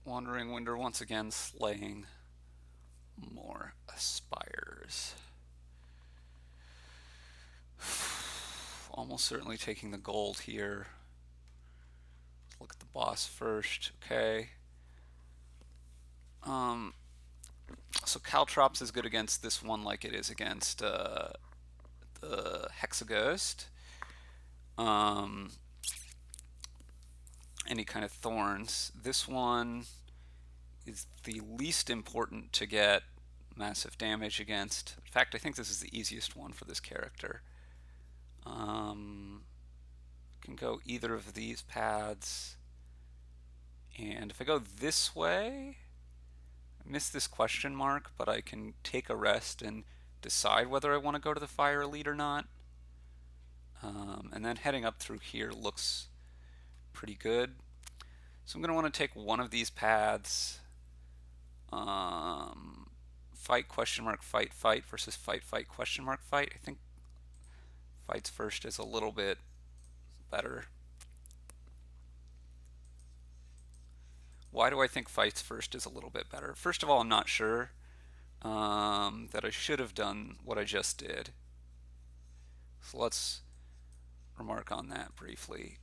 WanderingWinder once again slaying more aspires. Almost certainly taking the gold here. Let's look at the boss first. Okay. So Caltrops is good against this one like it is against the Hexaghost. Any kind of thorns. This one is the least important to get massive damage against. In fact, I think this is the easiest one for this character. Can go either of these paths. And if I go this way, I missed this question mark, but I can take a rest and decide whether I want to go to the Fire Elite or not. And then heading up through here looks pretty good. So I'm going to want to take one of these paths. Fight question mark fight fight versus fight fight question mark fight. I think fights first is a little bit better. Why do I think fights first is a little bit better? First of all, I'm not sure that I should have done what I just did. So let's remark on that briefly,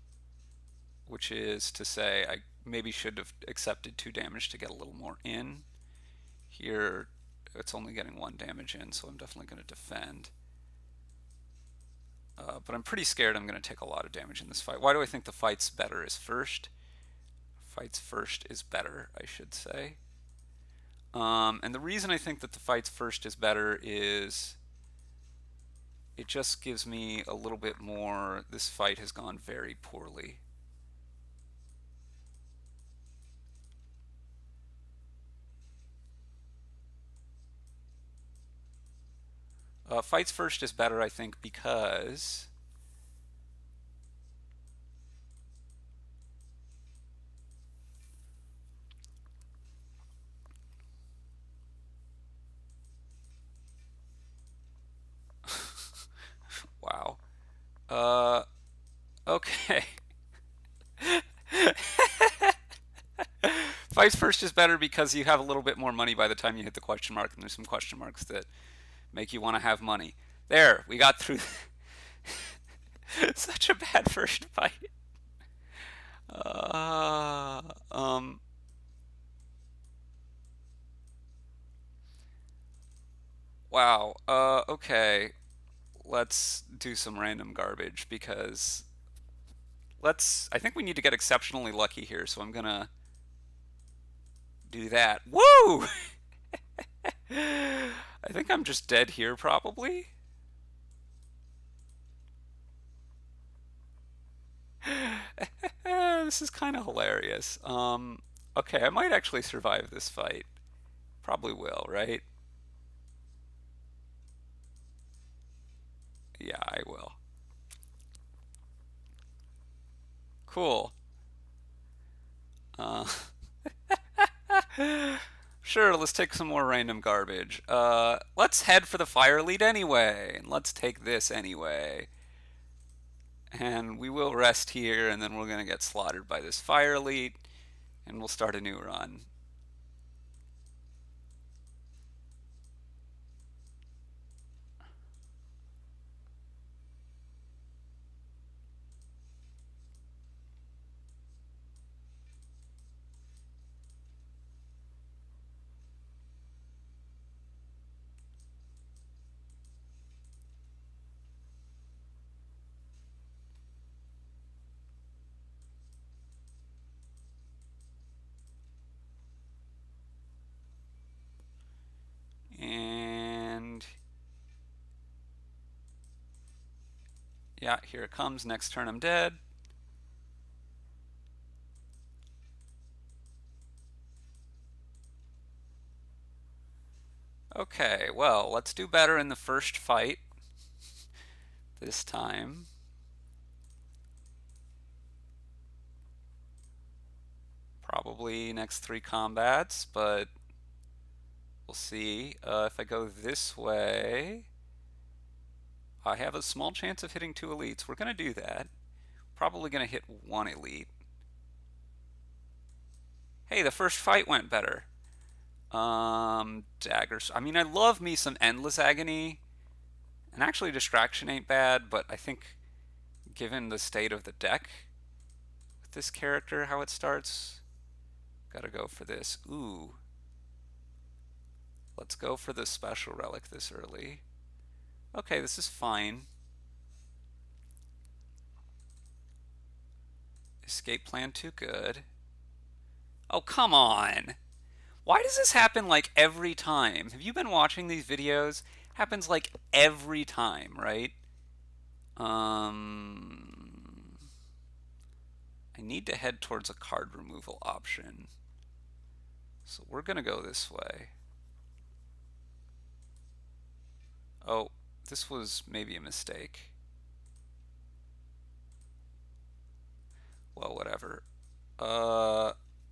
which is to say I maybe should have accepted 2 damage to get a little more in. Here it's only getting 1 damage in, so I'm definitely going to defend. But I'm pretty scared I'm going to take a lot of damage in this fight. Why do I think the fight's better is first? Fights first is better, I should say. And the reason I think that the fights first is better is it just gives me a little bit more. This fight has gone very poorly. Fights first is better, I think, because wow. Okay. Fights first is better because you have a little bit more money by the time you hit the question mark, and there's some question marks that make you want to have money. There, we got through. Such a bad first fight. Uh, um, wow. Okay. Let's do some random garbage because I think we need to get exceptionally lucky here, so I'm gonna do that. Woo! I think I'm just dead here, probably. This is kind of hilarious. Okay, I might actually survive this fight. Probably will, right? Yeah, I will. Cool. Uh, sure, let's take some more random garbage. Let's head for the fire lead anyway, and let's take this anyway. And we will rest here, and then we're gonna get slaughtered by this fire elite, and we'll start a new run. And yeah, here it comes. Next turn I'm dead. Okay, well, let's do better in the first fight this time. Probably next 3 combats, but we'll see. If I go this way, I have a small chance of hitting 2 elites. We're going to do that. Probably going to hit 1 elite. Hey, Hey, the first fight went better. Daggers. I mean, I love me some Endless Agony. And actually, Distraction ain't bad, but I think given the state of the deck with this character, how it starts, gotta go for this. Ooh. Let's go for the special relic this early. Okay, this is fine. Escape plan too good. Oh, come on. Why does this happen like every time? Have you been watching these videos? Happens like every time, right? I need to head towards a card removal option. So we're gonna go this way. Oh, this was maybe a mistake. Well, whatever.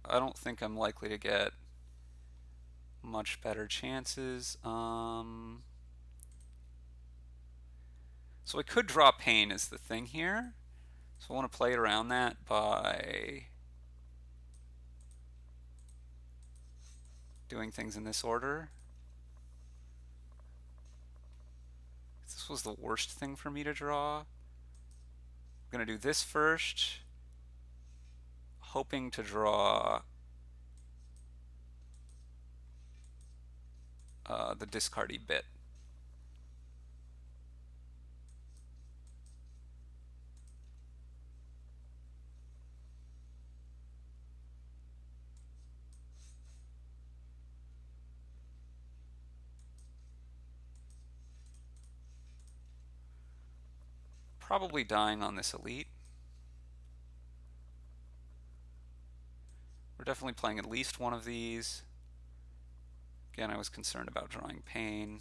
I don't think I'm likely to get much better chances. So I could draw Pain as the thing here. So I want to play around that by doing things in this order. This was the worst thing for me to draw. I'm going to do this first, hoping to draw the discardy bit. Probably dying on this elite. We're definitely playing at least one of these. Again, I was concerned about drawing Pain.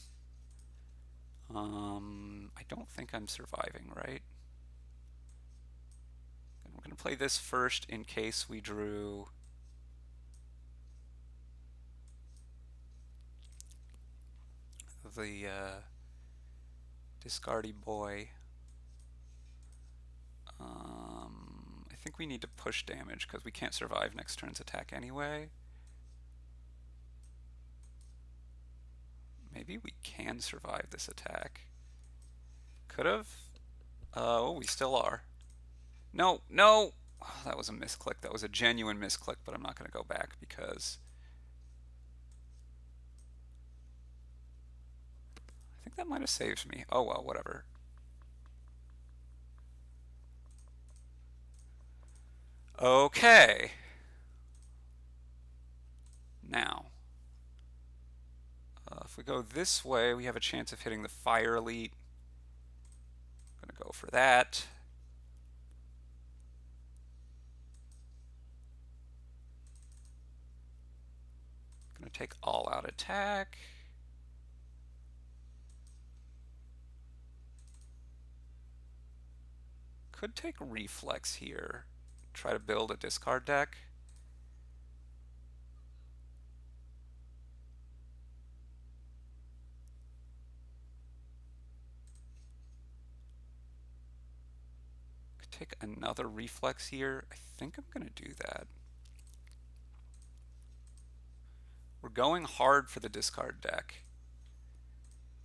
I don't think I'm surviving, right? And we're going to play this first in case we drew the discardy boy. I think we need to push damage because we can't survive next turn's attack anyway. Maybe we can survive this attack. Could have. Oh, we still are. No, no! Oh, that was a misclick. That was a genuine misclick, but I'm not going to go back because I think that might have saved me. Oh well, whatever. Okay. Now, if we go this way, we have a chance of hitting the Fire Elite. I'm going to go for that. Going to take all out attack. Could take reflex here. Try to build a discard deck. Could take another reflex here. I think I'm going to do that. We're going hard for the discard deck.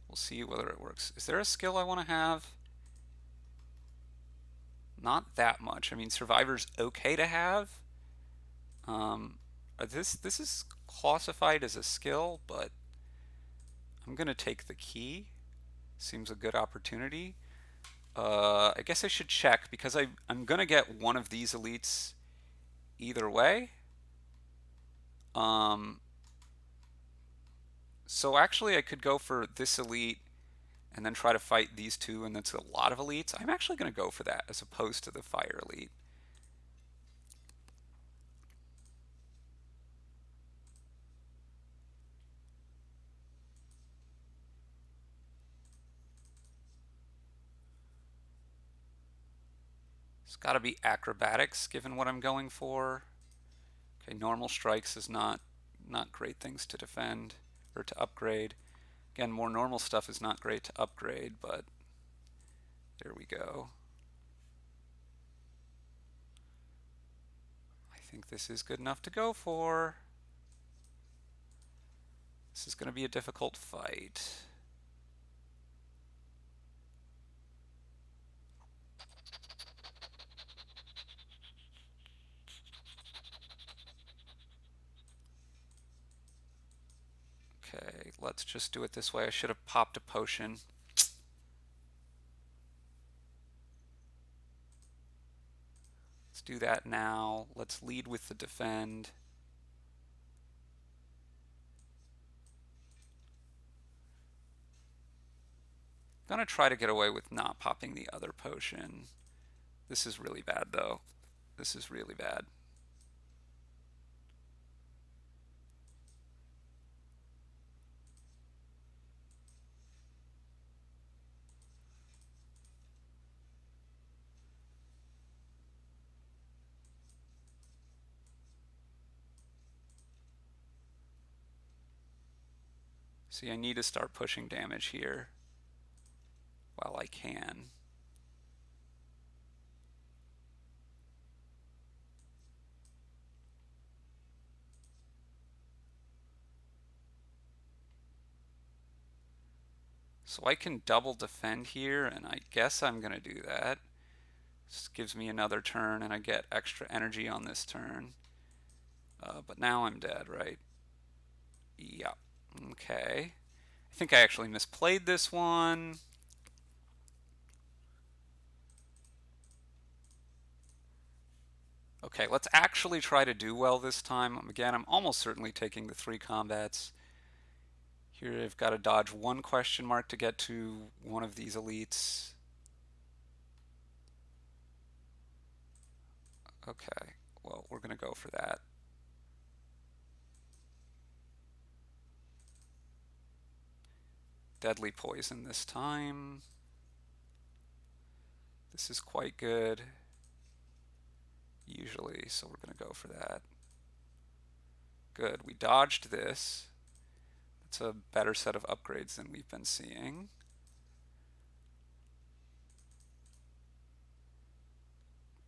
We'll see whether it works. Is there a skill I want to have? Not that much. I mean, Survivor's okay to have. This is classified as a skill, but I'm gonna take the key. Seems a good opportunity. I guess I should check because I'm gonna get one of these elites either way. So actually I could go for this elite and then try to fight these two, and that's a lot of elites. I'm actually going to go for that as opposed to the Fire Elite. It's got to be acrobatics given what I'm going for. Okay, normal strikes is not great things to defend or to upgrade. Again, more normal stuff is not great to upgrade, but there we go. I think this is good enough to go for. This is going to be a difficult fight. Okay, let's just do it this way. I should have popped a potion. Let's do that now. Let's lead with the defend. Gonna try to get away with not popping the other potion. This is really bad though. This is really bad. See, I need to start pushing damage here while I can. So I can double defend here, and I guess I'm gonna do that. This gives me another turn, and I get extra energy on this turn. But now I'm dead, right? Yeah. Okay. I think I actually misplayed this one. Okay, let's actually try to do well this time. Again, I'm almost certainly taking the 3 combats. Here I've got to dodge 1 question mark to get to one of these elites. Okay, well, we're going to go for that. Deadly poison this time. This is quite good, usually, so we're going to go for that. Good, we dodged this. It's a better set of upgrades than we've been seeing.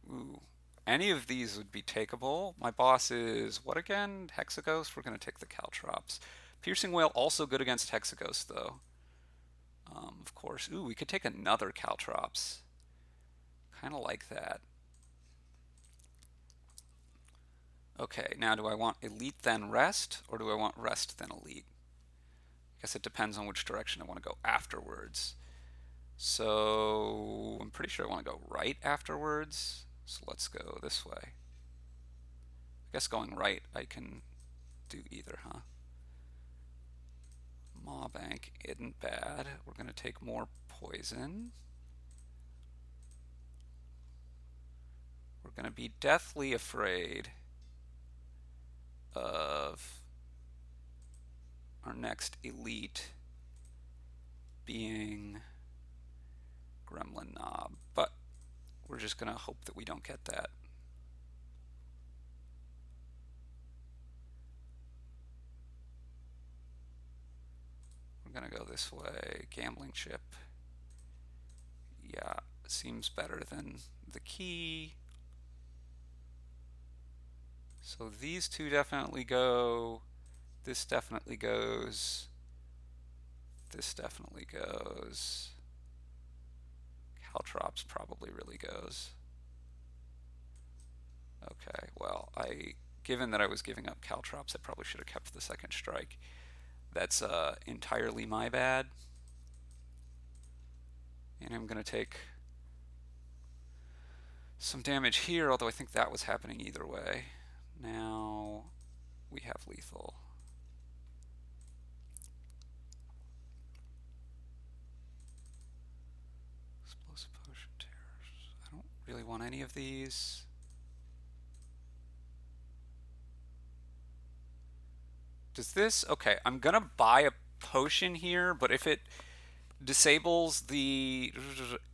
Ooh, any of these would be takeable. My boss is, what again? Hexaghost? We're going to take the Caltrops. Piercing Whale, also good against Hexaghost, though. Of course. Ooh, we could take another Caltrops. Kind of like that. Okay, now do I want Elite then Rest, or do I want Rest then Elite? I guess it depends on which direction I want to go afterwards. So I'm pretty sure I want to go right afterwards. So let's go this way. I guess going right I can do either, huh? Maw Bank isn't bad. We're going to take more poison. We're going to be deathly afraid of our next elite being Gremlin Knob, but we're just going to hope that we don't get that. We're going to go this way. Gambling chip. Yeah, seems better than the key. So these two definitely go. This definitely goes. This definitely goes. Caltrops probably really goes. Okay, well, given that I was giving up Caltrops, I probably should have kept the second strike. That's entirely my bad. And I'm going to take some damage here, although I think that was happening either way. Now we have lethal. Explosive potion terrors. I don't really want any of these. Does this... Okay, I'm going to buy a potion here, but if it disables the...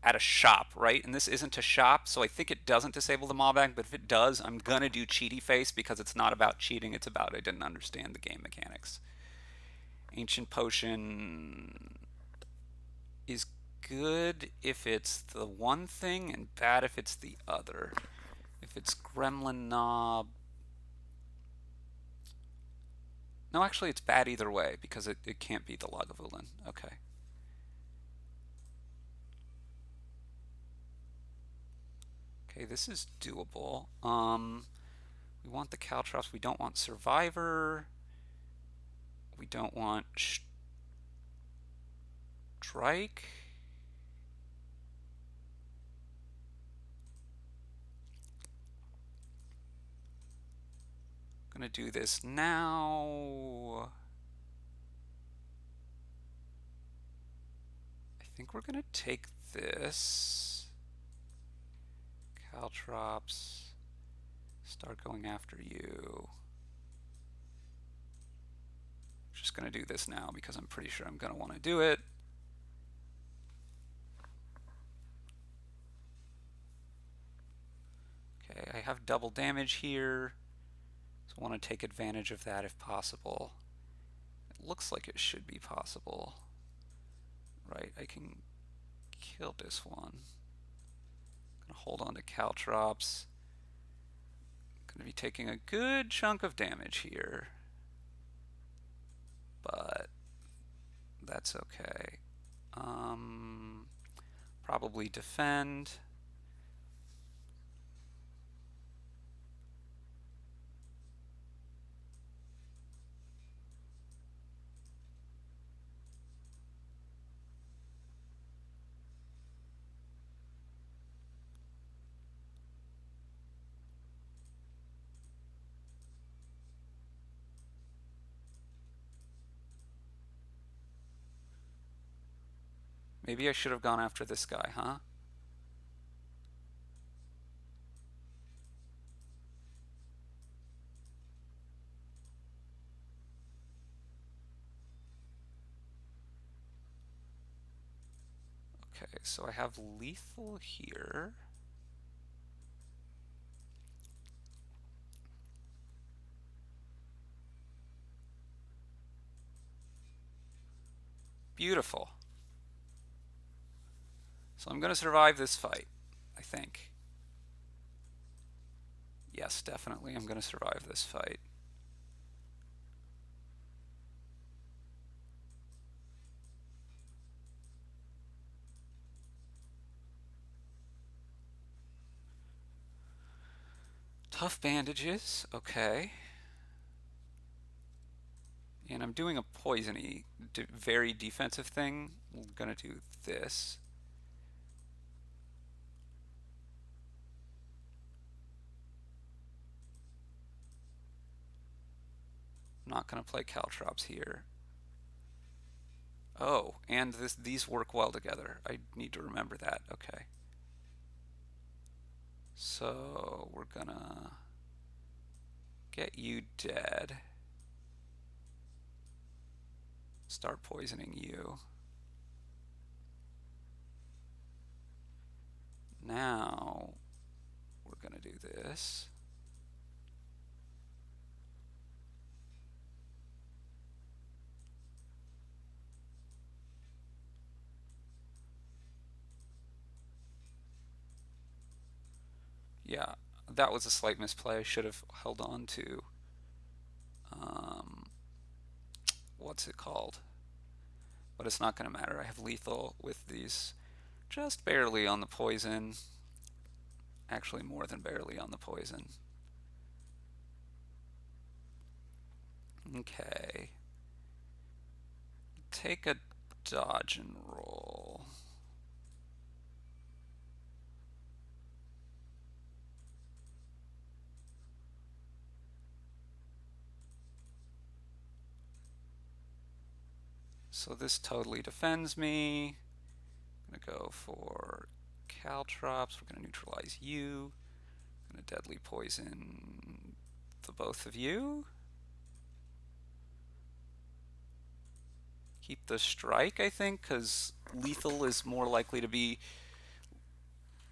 at a shop, right? And this isn't a shop, so I think it doesn't disable the Maw Bank, but if it does, I'm going to do Cheaty Face because it's not about cheating, it's about I didn't understand the game mechanics. Ancient Potion is good if it's the one thing and bad if it's the other. If it's Gremlin Knob, No, actually, it's bad either way because it can't be the Lagavulin. Okay. Okay, this is doable. We want the Caltrops. We don't want Survivor. We don't want Strike. I'm gonna do this now. I think we're gonna take this. Caltrops. Start going after you. Just gonna do this now because I'm pretty sure I'm gonna want to do it. Okay, I have double damage here, so I want to take advantage of that if possible. It looks like it should be possible. Right, I can kill this one. I'm gonna hold on to Caltrops. Gonna be taking a good chunk of damage here, but that's okay. Probably defend. Maybe I should have gone after this guy, huh? Okay, so I have lethal here. Beautiful. So I'm going to survive this fight, I think. Yes, definitely I'm going to survive this fight. Tough bandages, okay. And I'm doing a poisony, very defensive thing. I'm going to do this. I'm not going to play Caltrops here. Oh, and these work well together. I need to remember that. Okay. So we're gonna get you dead. Start poisoning you. Now we're gonna do this. Yeah, that was a slight misplay. I should have held on to what's it called? But it's not gonna matter. I have lethal with these just barely on the poison. Actually, more than barely on the poison. Okay. Take a dodge and roll. So this totally defends me. I'm gonna go for Caltrops. We're gonna neutralize you. I'm gonna deadly poison the both of you. Keep the strike, I think, because lethal is more likely to be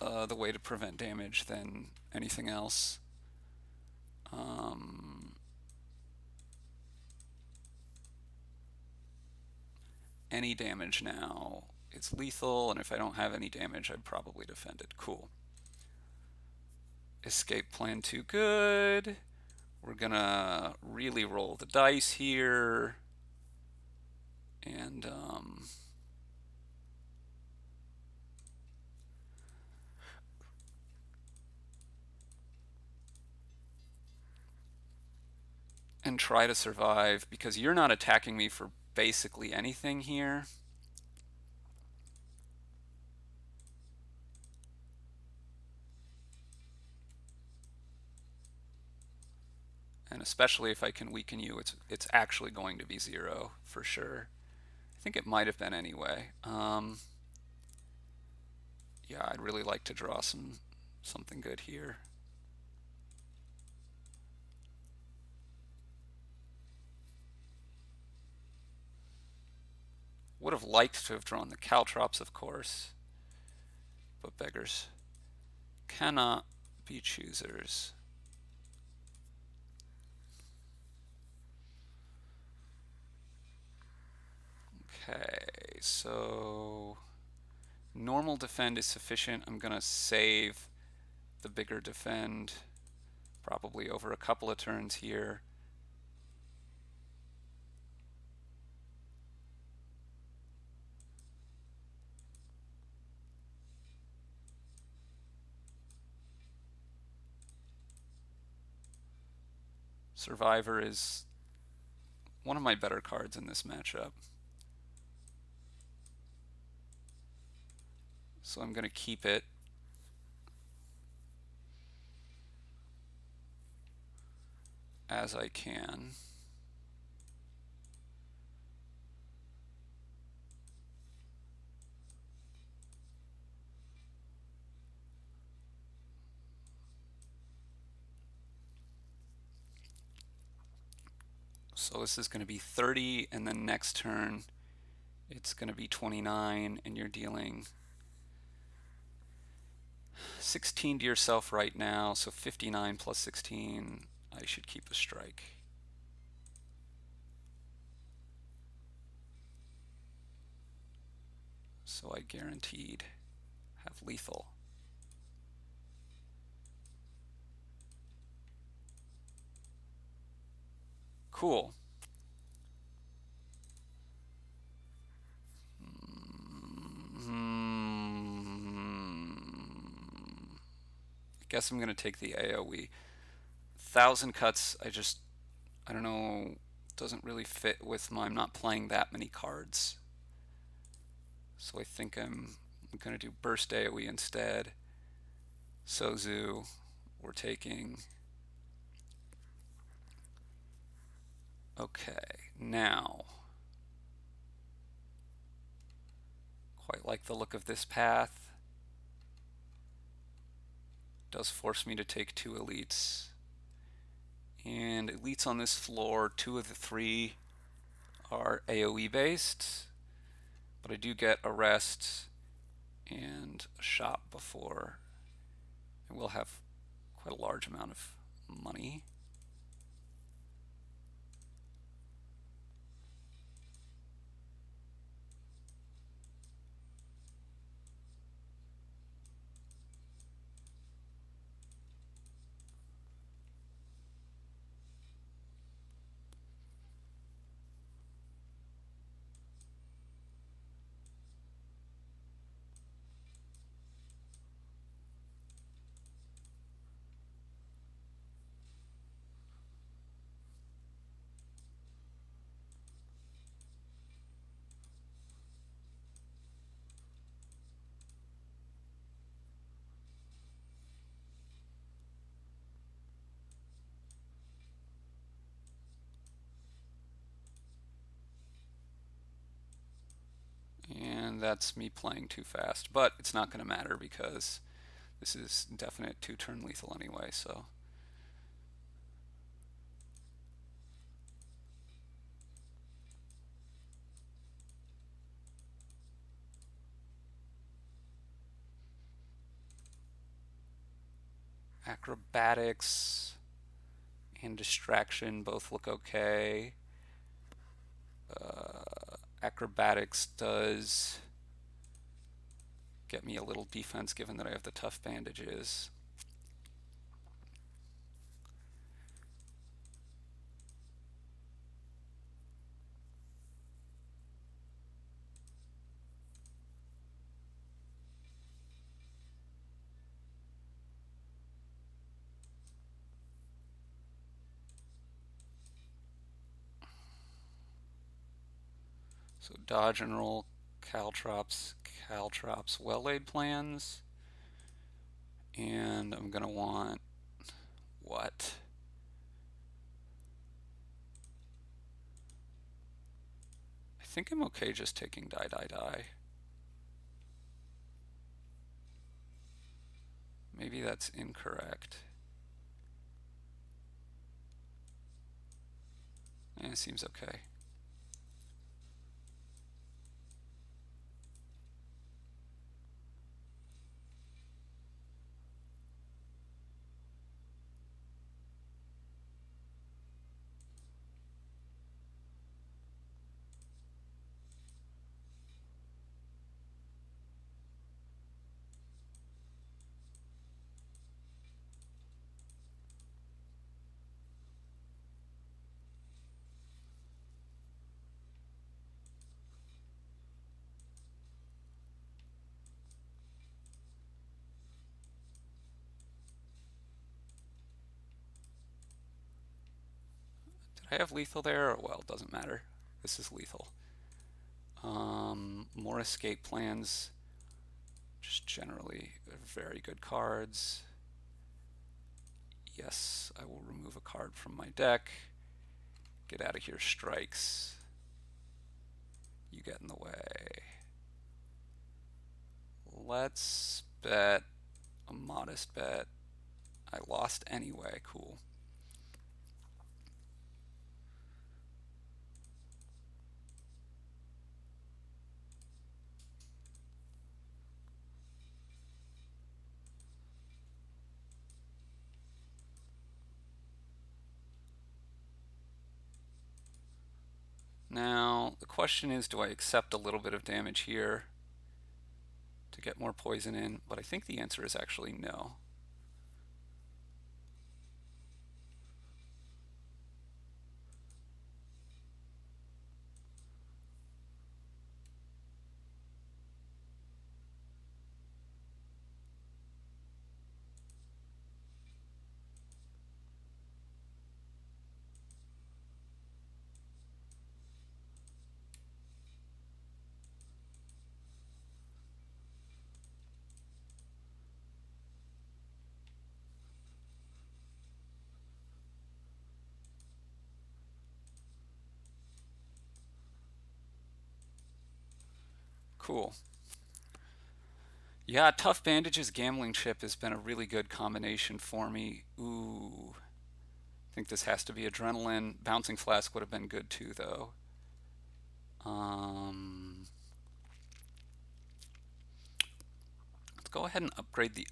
the way to prevent damage than anything else. Any damage now, it's lethal, and if I don't have any damage, I'd probably defend it. Cool. Escape plan too good. We're gonna really roll the dice here, and try to survive, because you're not attacking me for basically anything here. And especially if I can weaken you, it's actually going to be 0 for sure. I think it might have been anyway. Yeah, I'd really like to draw something good here. Would have liked to have drawn the caltrops, of course, but beggars cannot be choosers. Okay, so normal defend is sufficient. I'm gonna save the bigger defend, probably over a couple of turns here. Survivor is one of my better cards in this matchup. So I'm going to keep it. As I can. So this is going to be 30, and then next turn it's going to be 29, and you're dealing 16 to yourself right now, so 59 plus 16, I should keep a strike. So I guaranteed have lethal. Cool. I guess I'm going to take the AoE. 1,000 cuts, I don't know, doesn't really fit with I'm not playing that many cards. So I think I'm going to do Burst AoE instead. Sozu, we're taking. Okay, now. Quite like the look of this path. Does force me to take 2 elites. And elites on this floor, 2 of the 3 are AoE based. But I do get a rest and a shop before. And we'll have quite a large amount of money. And that's me playing too fast. But it's not going to matter because this is definite 2-turn lethal anyway, so. Acrobatics and distraction both look okay. Acrobatics does get me a little defense given that I have the tough bandages. So dodge and roll, caltrops, caltrops, well-laid plans. And I'm gonna want what? I think I'm okay just taking die, die, die. Maybe that's incorrect. It seems okay. Did I have lethal there? Well, it doesn't matter. This is lethal. More escape plans. Just generally very good cards. Yes, I will remove a card from my deck. Get out of here, strikes. You get in the way. Let's bet a modest bet. I lost anyway. Cool. Now, the question is, do I accept a little bit of damage here to get more poison in? But I think the answer is actually no. Cool. Yeah, Tough Bandages Gambling Chip has been a really good combination for me. Ooh, I think this has to be Adrenaline. Bouncing Flask would have been good too, though. Um, let's go ahead and upgrade the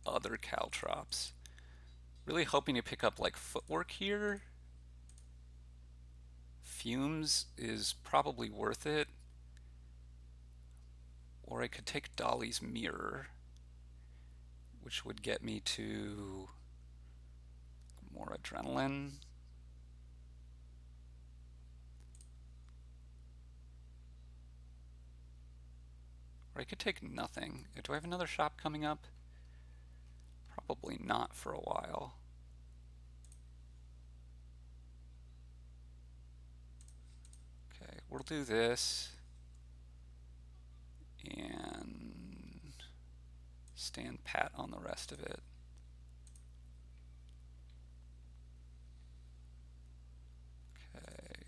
other caltrops. Really hoping to pick up like Footwork here. Fumes is probably worth it. Or I could take Dolly's Mirror, which would get me to more Adrenaline. Or I could take nothing. Do I have another shop coming up? Probably not for a while. Okay, we'll do this and stand pat on the rest of it. Okay.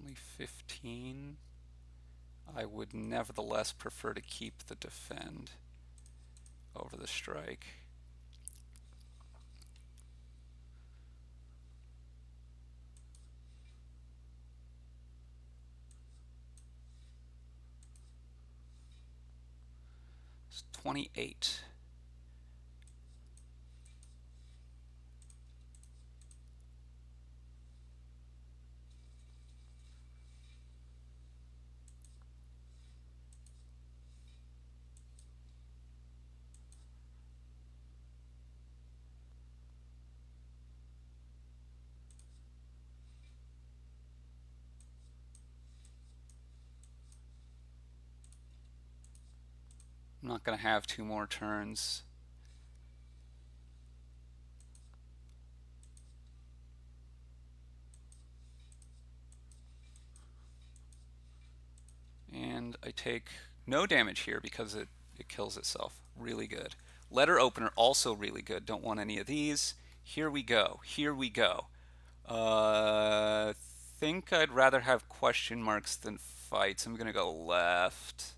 Only 15. I would nevertheless prefer to keep the defend over the strike. It's 28. I'm not going to have 2 more turns. And I take no damage here because it kills itself. Really good. Letter opener also really good. Don't want any of these. Here we go. Here we go. Think I'd rather have question marks than fights. I'm gonna go left.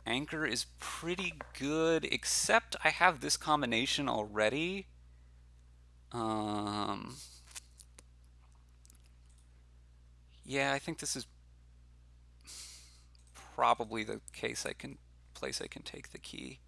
Anchor is pretty good, except I have this combination already. Um, yeah, I think this is probably the place I can take the key.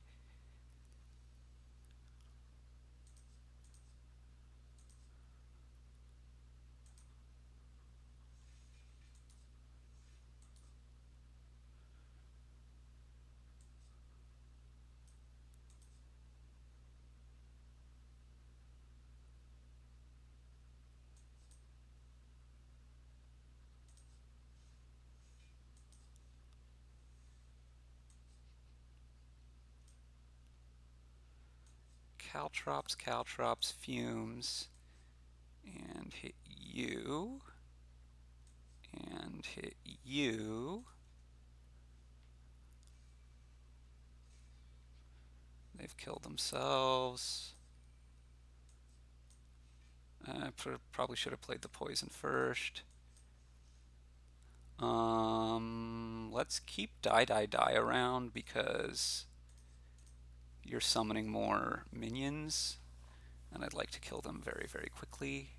Caltrops, fumes, and hit you, and hit you. They've killed themselves. I probably should have played the poison first. Let's keep die around because you're summoning more minions, and I'd like to kill them very, very quickly.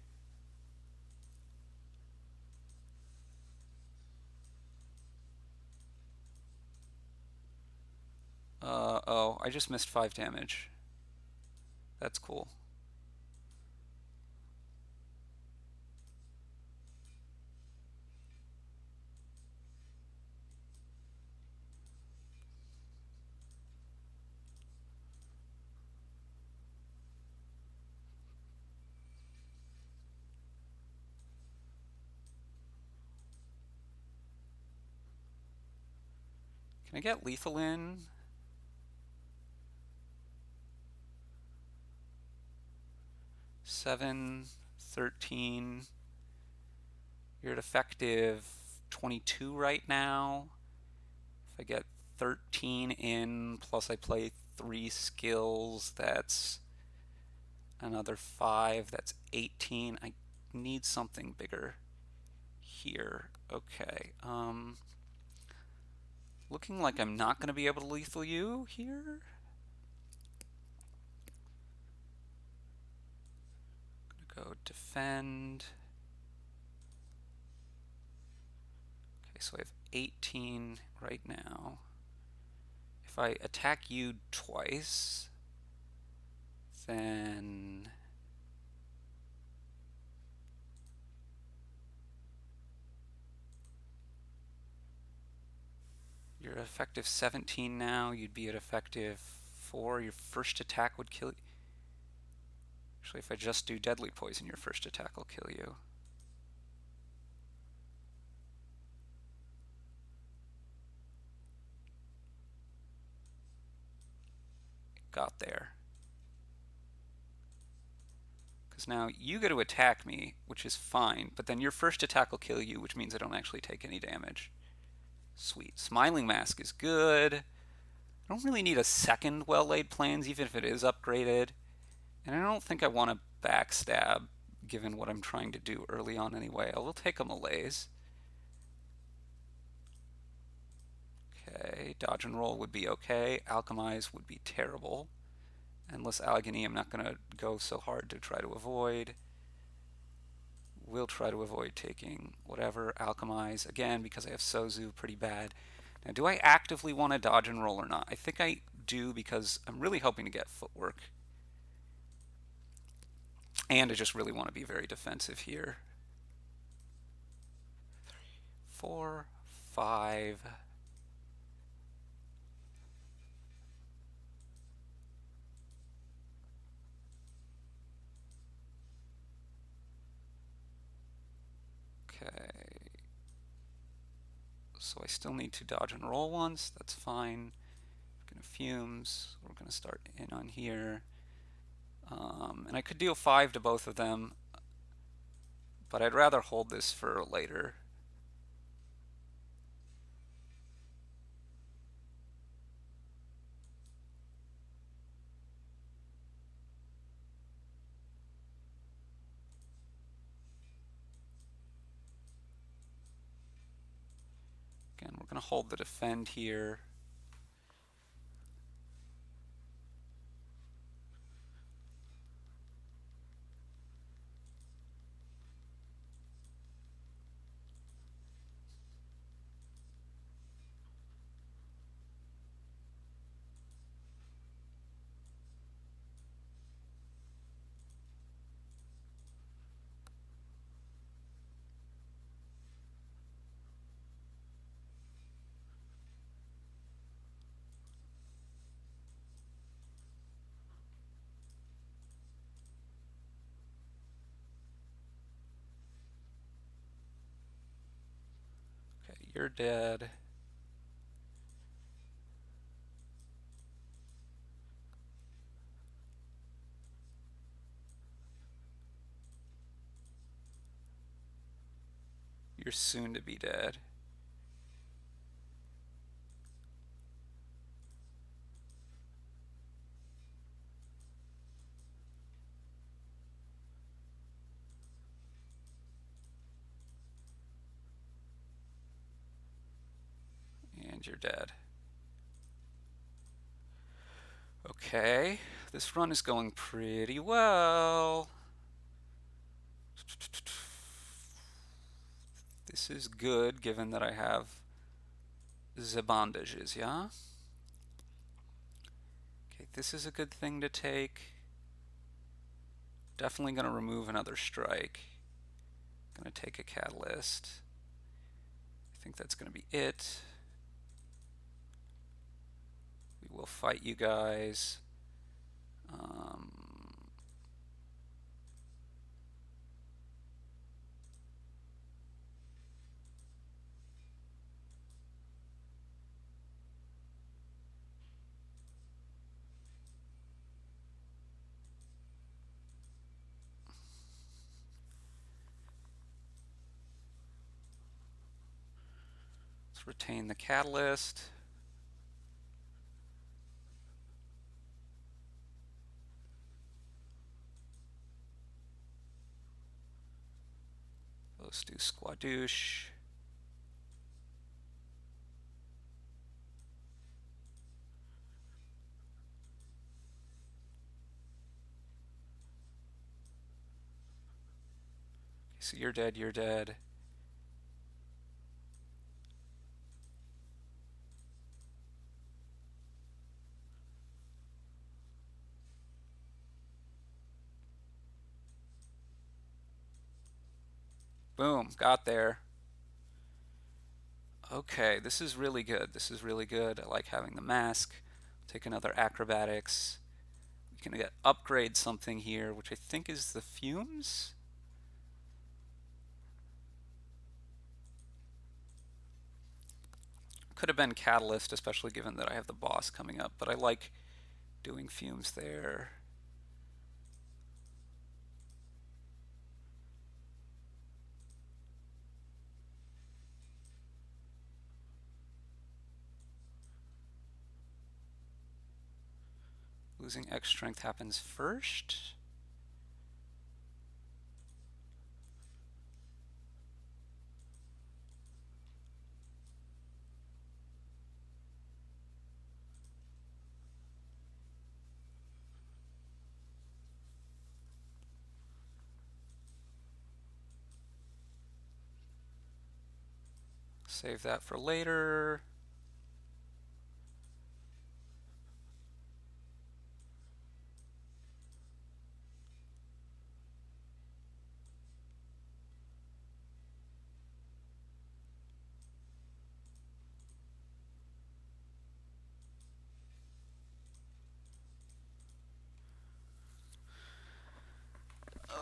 Oh, I just missed 5 damage. That's cool. Can I get lethal in? 7, 13. You're at effective 22 right now. If I get 13 in, plus I play 3 skills, that's another 5. That's 18. I need something bigger here. Okay. Looking like I'm not going to be able to lethal you here. Gonna go defend. Okay, so I have 18 right now. If I attack you twice, then you're effective 17 now. You'd be at effective 4. Your first attack would kill you. Actually, if I just do deadly poison, your first attack will kill you. Got there. Because now you get to attack me, which is fine, but then your first attack will kill you, which means I don't actually take any damage. Sweet. Smiling Mask is good. I don't really need a second well-laid plans, even if it is upgraded. And I don't think I want to backstab, given what I'm trying to do early on anyway. I will take a malaise. Okay, dodge and roll would be okay. Alchemize would be terrible. Endless Agony, I'm not going to go so hard to try to avoid. We'll try to avoid taking whatever. Alchemize, again, because I have Sozu pretty bad. Now, do I actively want to dodge and roll or not? I think I do because I'm really hoping to get footwork. And I just really want to be very defensive here. 4, 5. Okay. so I still need to dodge and roll once. That's fine. We're gonna fumes. We're gonna start in on here. And I could deal 5 to both of them, but I'd rather hold this for later. Again, we're gonna hold the defend here. Okay, you're dead. You're soon to be dead. And you're dead. Okay, this run is going pretty well. This is good given that I have the bandages, yeah? Okay, this is a good thing to take. Definitely going to remove another strike. Going to take a catalyst. I think that's going to be it. We will fight you guys. Let's retain the catalyst. Let's do squadouche. So you're dead, you're dead. Boom, got there. Okay, this is really good. This is really good. I like having the mask. Take another acrobatics. We can get upgrade something here, which I think is the fumes. Could have been catalyst, especially given that I have the boss coming up, but I like doing fumes there. Losing X strength happens first. Save that for later.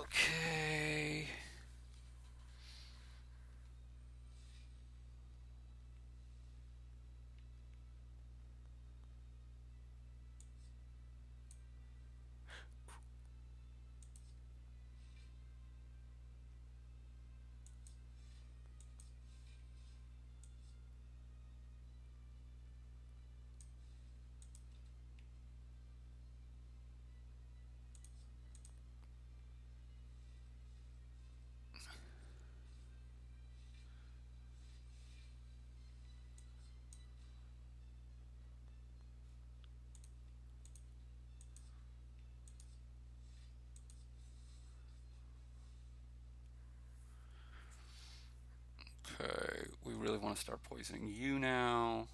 Okay. want to start poisoning you now.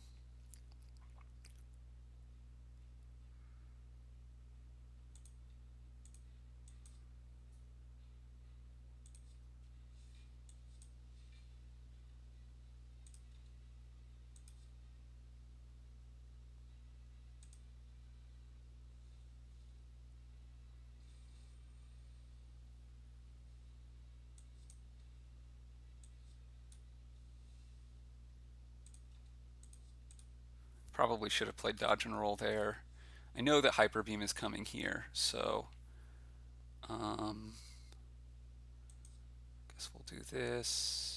Probably should have played dodge and roll there. I know that Hyper Beam is coming here, so guess we'll do this.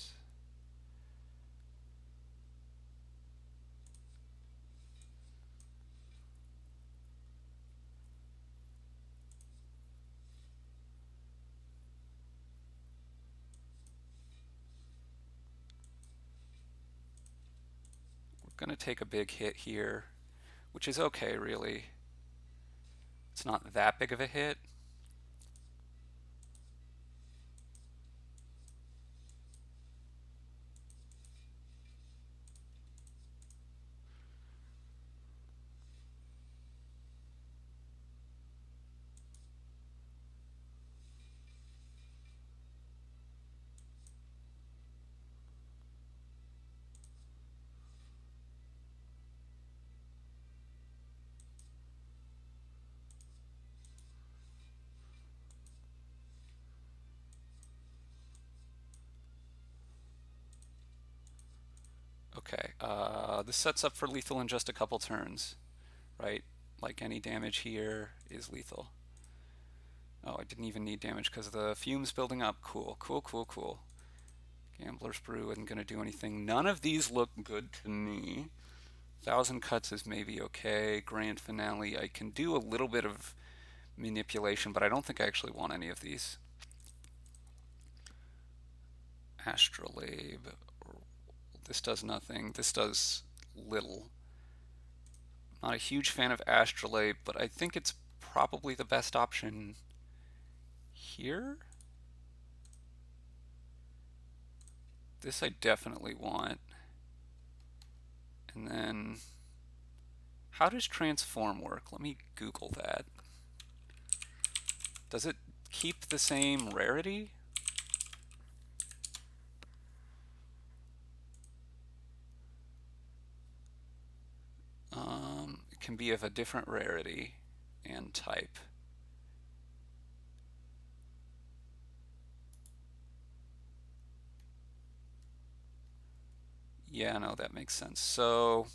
We're going to take a big hit here, which is okay, really. It's not that big of a hit. Okay, this sets up for lethal in just a couple turns, right? Like any damage here is lethal. Oh, I didn't even need damage because the fume's building up. Cool, cool, cool, cool. Gambler's Brew isn't going to do anything. None of these look good to me. 1,000 Cuts is maybe okay. Grand Finale, I can do a little bit of manipulation, but I don't think I actually want any of these. Astrolabe. This does nothing. This does little. Not a huge fan of Astrolabe, but I think it's probably the best option here. This I definitely want. And then, how does transform work? Let me Google that. Does it keep the same rarity? It can be of a different rarity and type. Yeah, no, that makes sense. So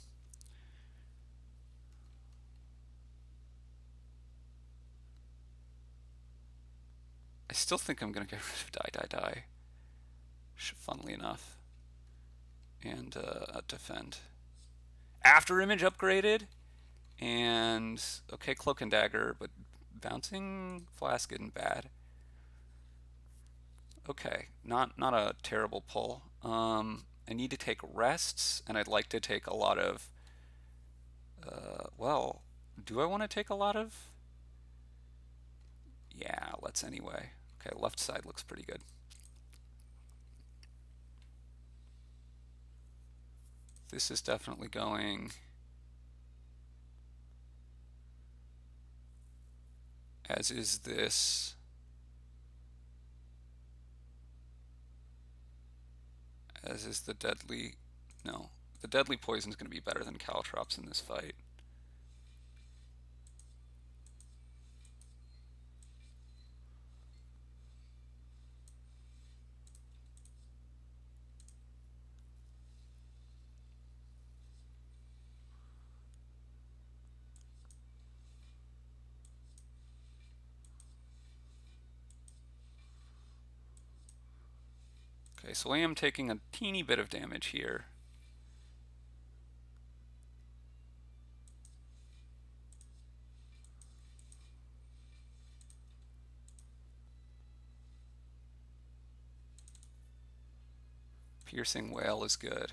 I still think I'm going to get rid of die. Funnily enough. And defend. After image upgraded? And, okay, Cloak and Dagger, but bouncing Flask isn't bad. Okay, not a terrible pull. I need to take rests, and I'd like to take a lot of, well, do I want to take a lot of? Yeah, let's anyway. Okay, left side looks pretty good. This is definitely going as is this. As is the deadly, no, the deadly poison is going to be better than Caltrops in this fight. Okay, so I am taking a teeny bit of damage here. Piercing Whale is good,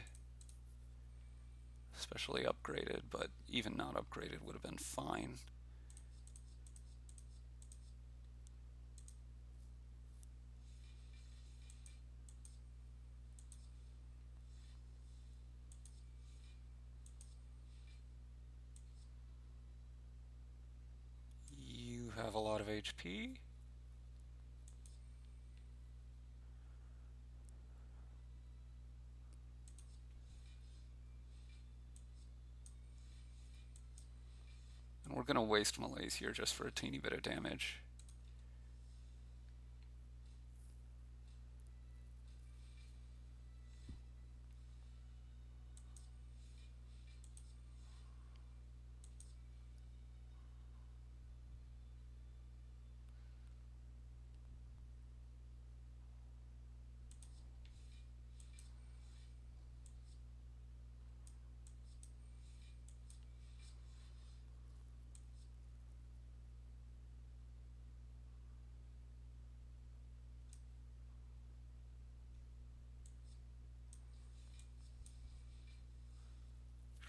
especially upgraded, but even not upgraded would have been fine. a lot of HP. And we're going to waste malaise here just for a teeny bit of damage.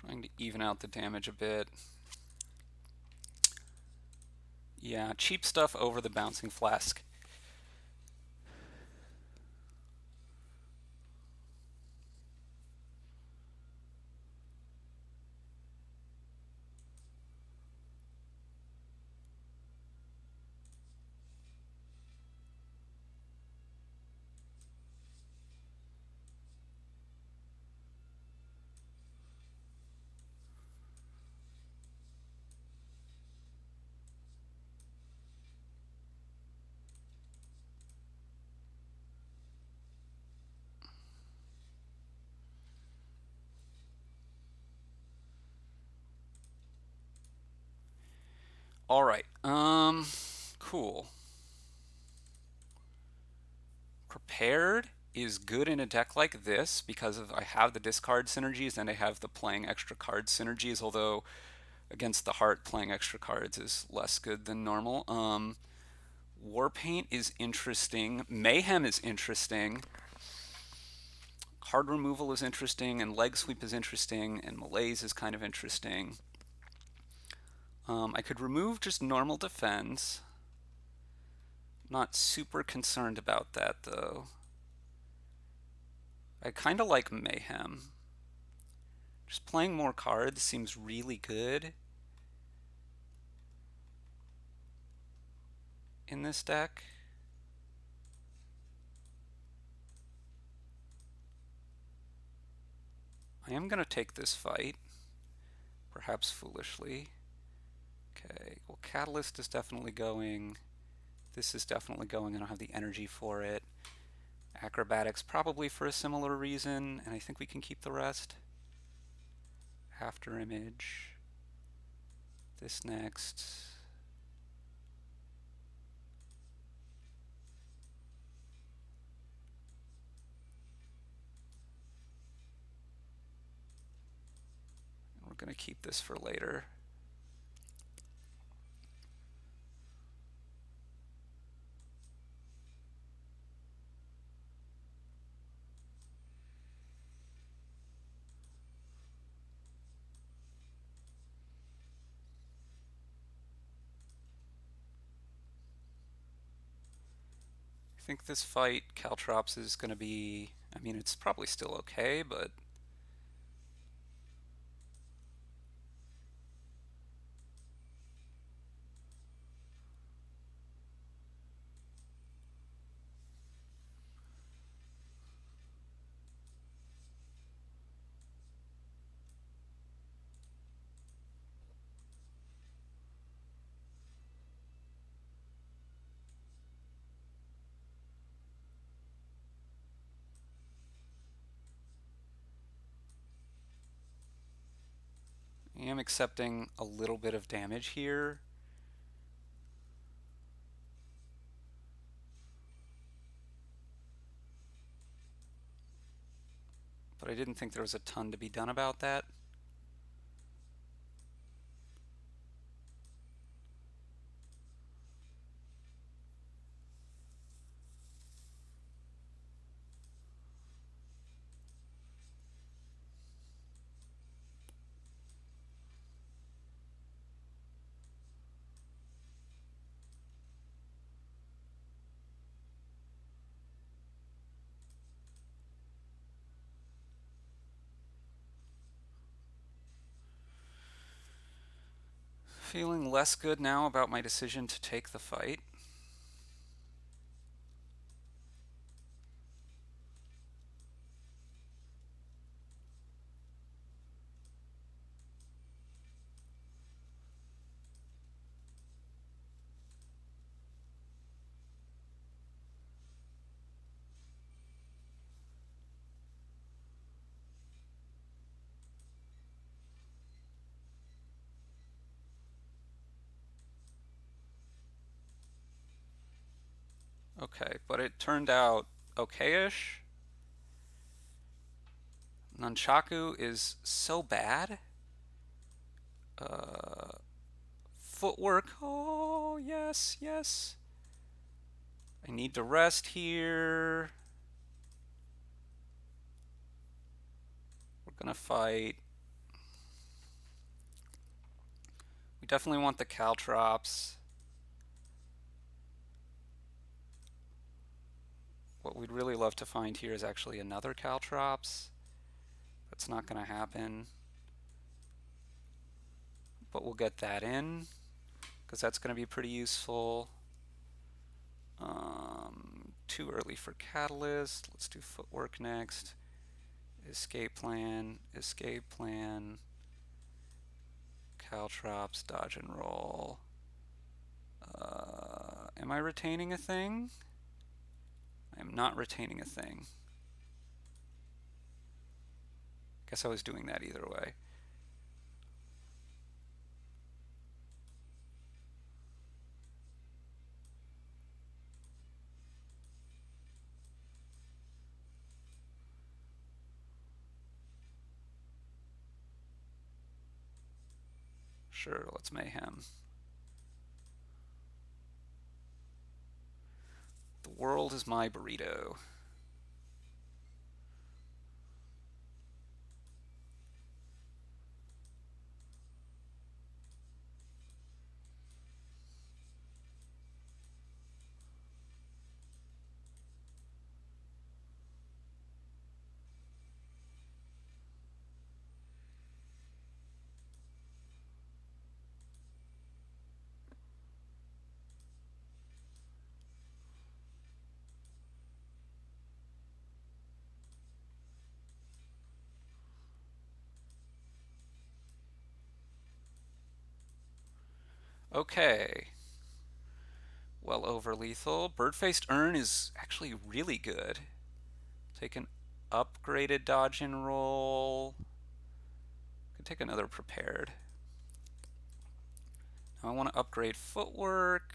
Trying to even out the damage a bit. Yeah, cheap stuff over the bouncing flask. All right. Cool. Prepared is good in a deck like this because I have the discard synergies and I have the playing extra cards synergies, although against the heart playing extra cards is less good than normal. Warpaint is interesting. Mayhem is interesting. Card removal is interesting, and leg sweep is interesting, and malaise is kind of interesting. I could remove just normal defense. Not super concerned about that though. I kind of like Mayhem. Just playing more cards seems really good in this deck. I am going to take this fight, perhaps foolishly. Okay, well, Catalyst is definitely going. This is definitely going. I don't have the energy for it. Acrobatics probably for a similar reason, and I think we can keep the rest. After image. This next. We're going to keep this for later. I think this fight, Caltrops is going to be, I mean, it's probably still okay, but I am accepting a little bit of damage here. But I didn't think there was a ton to be done about that. Feeling less good now about my decision to take the fight. Okay, but it turned out okay-ish. Nunchaku is so bad. Uh, Footwork. Oh, yes, yes. I need to rest here. We're gonna fight. We definitely want the caltrops. What we'd really love to find here is actually another caltrops. That's not gonna happen. But we'll get that in, because that's gonna be pretty useful. Too early for catalyst. Let's do footwork next. Escape plan, caltrops, dodge and roll. Am I retaining a thing? I am not retaining a thing. Guess I was doing that either way. Sure, let's mayhem. The world is my burrito. Okay. Well over lethal. Bird-faced urn is actually really good. Take an upgraded dodge and roll. Could take another prepared. Now I want to upgrade footwork.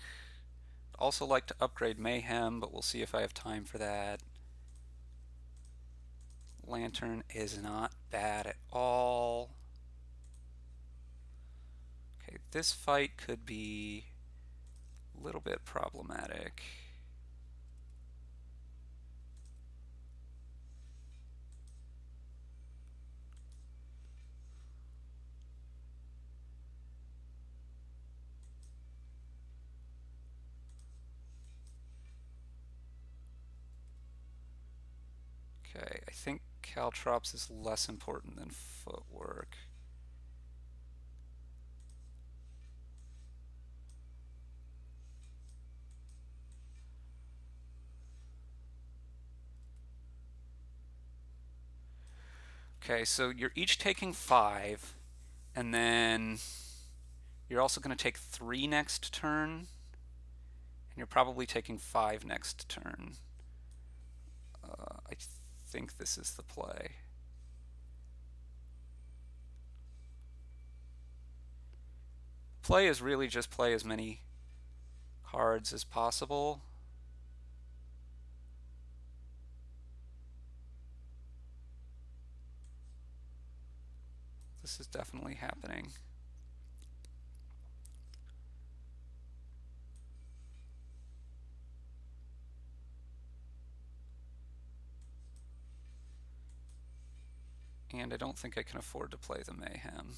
Also like to upgrade mayhem, but we'll see if I have time for that. Lantern is not bad at all. Okay, this fight could be a little bit problematic. Okay, I think caltrops is less important than footwork. Okay, so you're each taking 5, and then you're also going to take 3 next turn, and you're probably taking 5 next turn. I think this is the play. Play is really just play as many cards as possible. This is definitely happening. And I don't think I can afford to play the mayhem.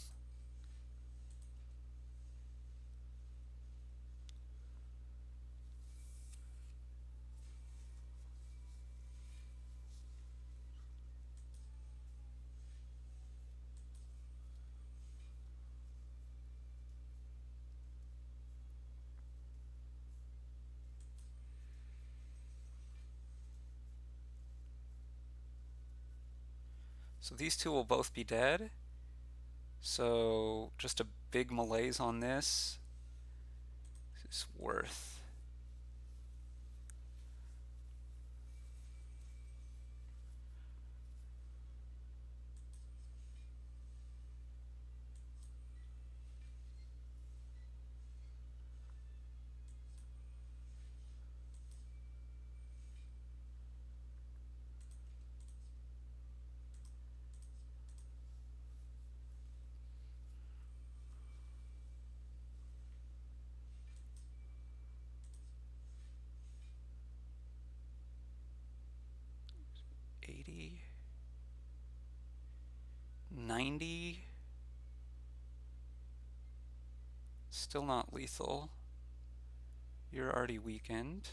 So these two will both be dead. So just a big malaise on this is worth. $80, $90, still not lethal. You're already weakened.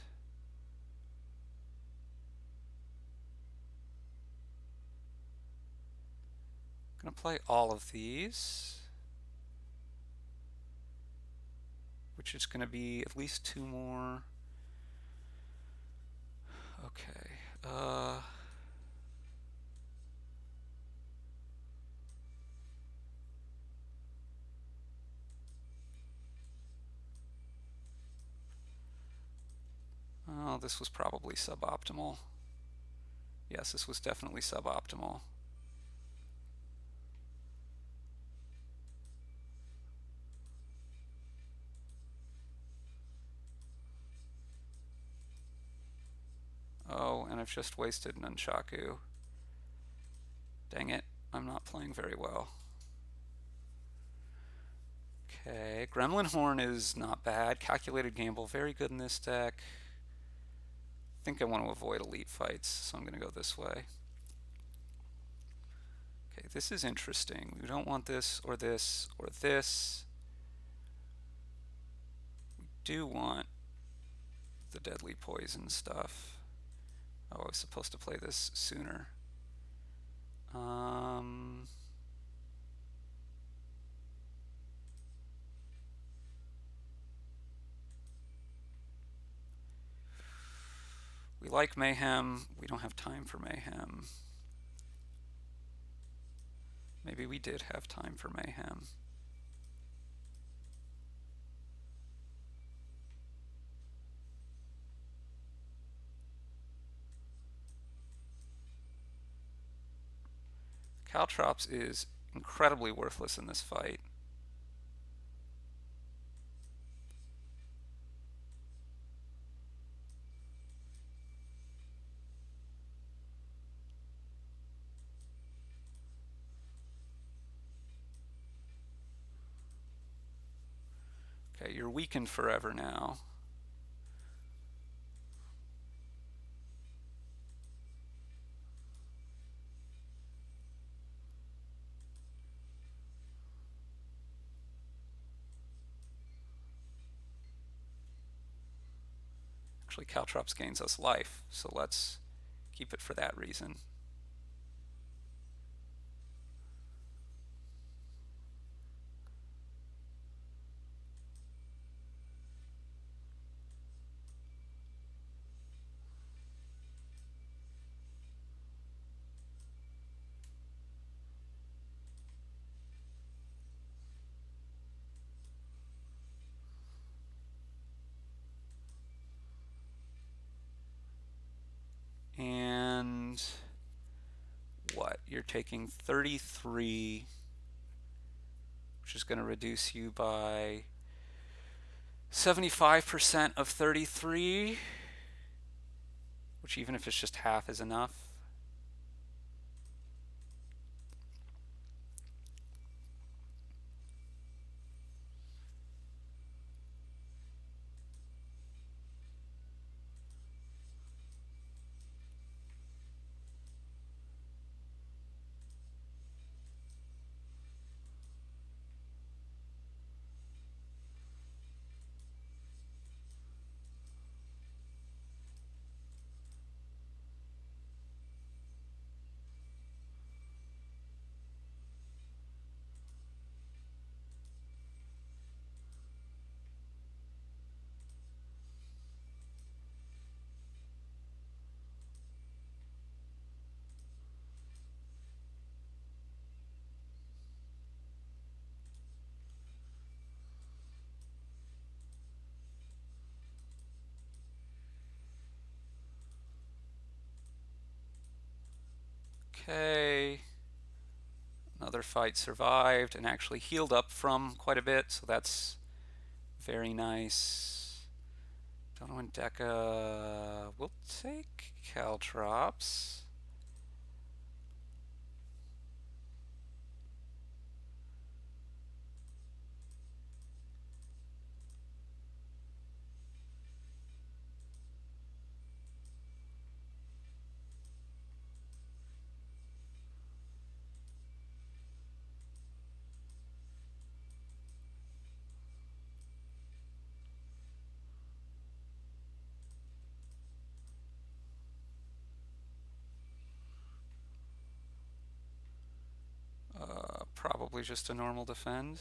I'm gonna play all of these, which is gonna be at least 2 more. Okay. Oh, this was probably suboptimal. Yes, this was definitely suboptimal. Oh, and I've just wasted Nunchaku. Dang it, I'm not playing very well. Okay, Gremlin Horn is not bad. Calculated Gamble, very good in this deck. I think I want to avoid elite fights, so I'm going to go this way. Okay, this is interesting. We don't want this or this or this. We do want the deadly poison stuff. Oh, I was supposed to play this sooner. We like Mayhem. We don't have time for Mayhem. Maybe we did have time for Mayhem. Caltrops is incredibly worthless in this fight. Okay, you're weakened forever now. Actually, Caltrops gains us life, so let's keep it for that reason. And what? You're taking 33, which is going to reduce you by 75% of 33, which even if it's just half is enough. other fight survived and actually healed up from quite a bit, so that's very nice. Dono and Deca, we'll take Caltrops. Probably just a normal defend.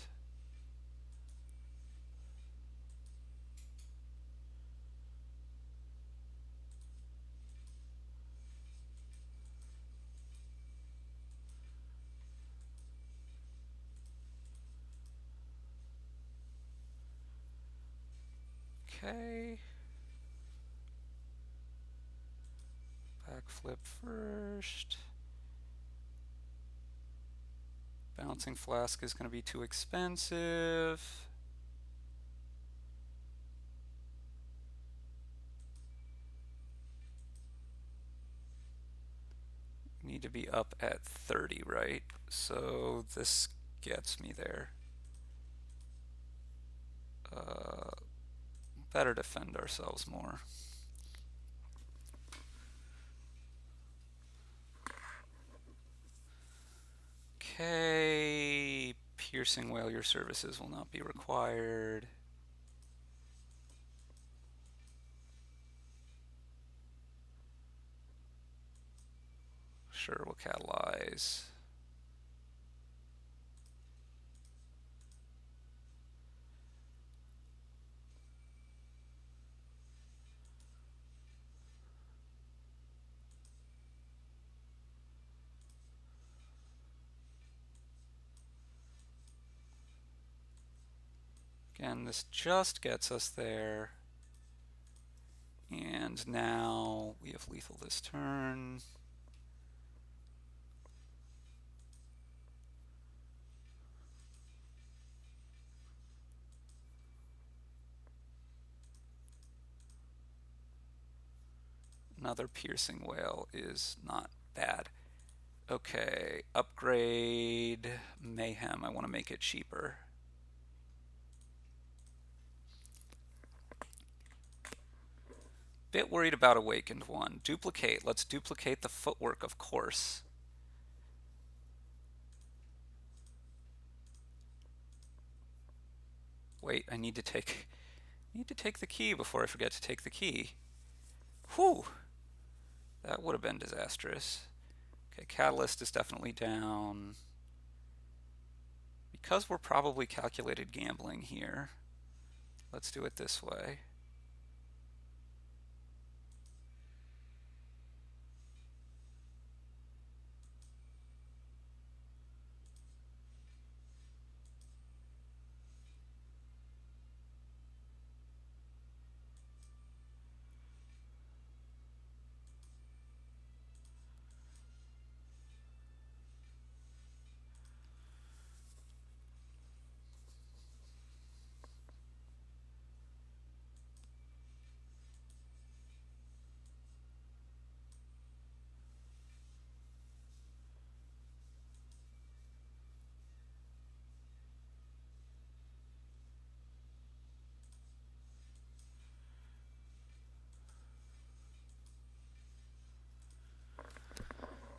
Okay. Backflip first. Bouncing Flask is going to be too expensive. Need to be up at 30, right? So this gets me there. Better defend ourselves more. Okay, piercing whale, your services will not be required. Sure, we'll catalyze. Again, this just gets us there. And now we have lethal this turn. Another piercing whale is not bad. Okay, upgrade Mayhem. I want to make it cheaper. Bit worried about Awakened One. Duplicate. Let's duplicate the footwork, of course. Wait, I need to take the key before I forget to take the key. Whew! That would have been disastrous. Okay, Catalyst is definitely down. Because we're probably calculated gambling here, let's do it this way.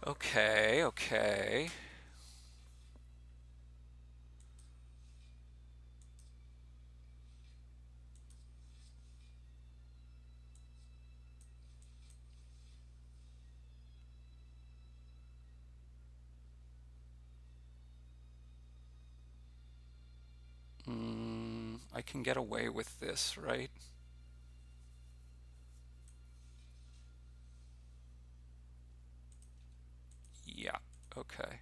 Okay, okay. I can get away with this, right? Yeah, okay.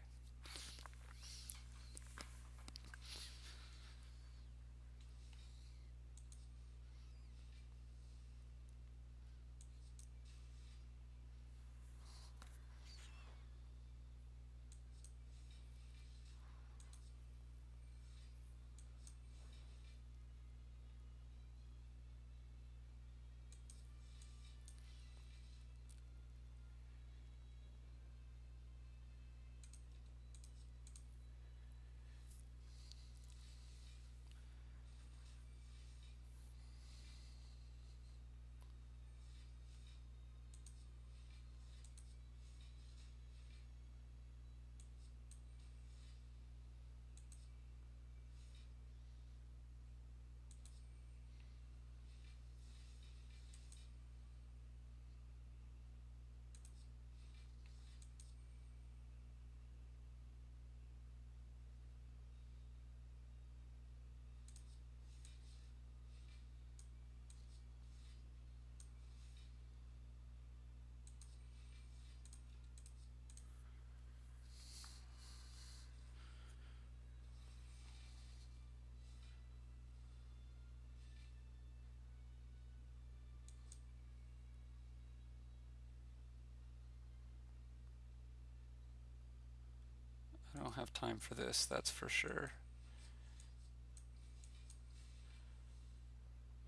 don't have time for this, that's for sure.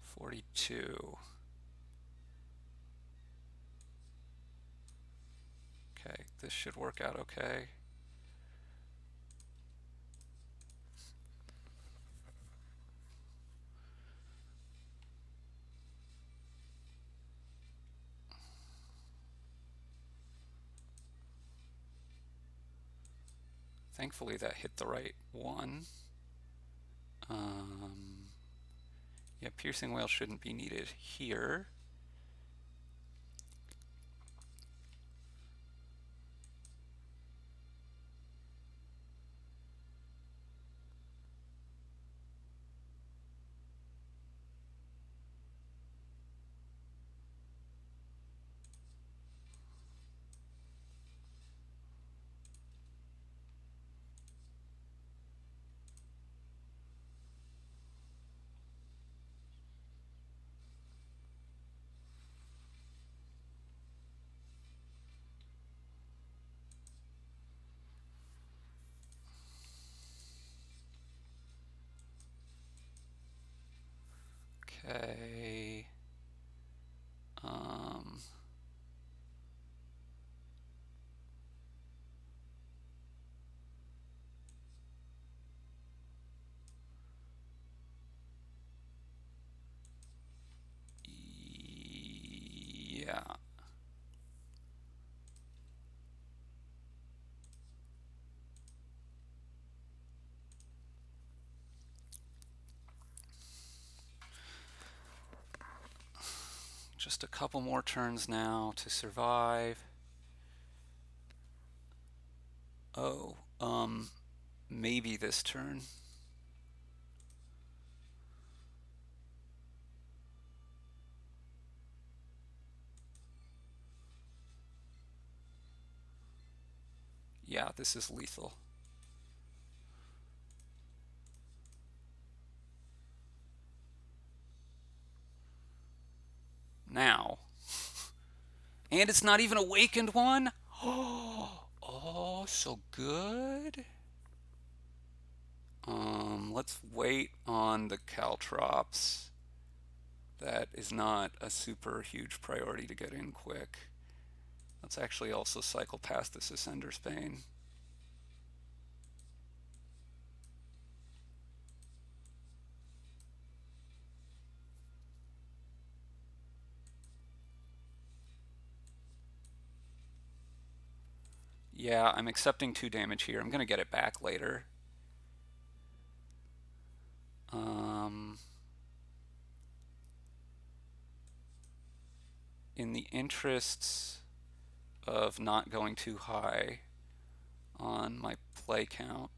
42. Okay, this should work out okay. Thankfully that hit the right one. Yeah, piercing whale shouldn't be needed here. Okay. Yeah. Just a couple more turns now to survive. Oh, maybe this turn. Yeah, this is lethal. Now. And it's not even awakened one? Oh, so good. Let's wait on the caltrops. That is not a super huge priority to get in quick. Let's actually also cycle past this Ascender's Bane. Yeah, I'm accepting 2 damage here. I'm going to get it back later. In the interests of not going too high on my play count,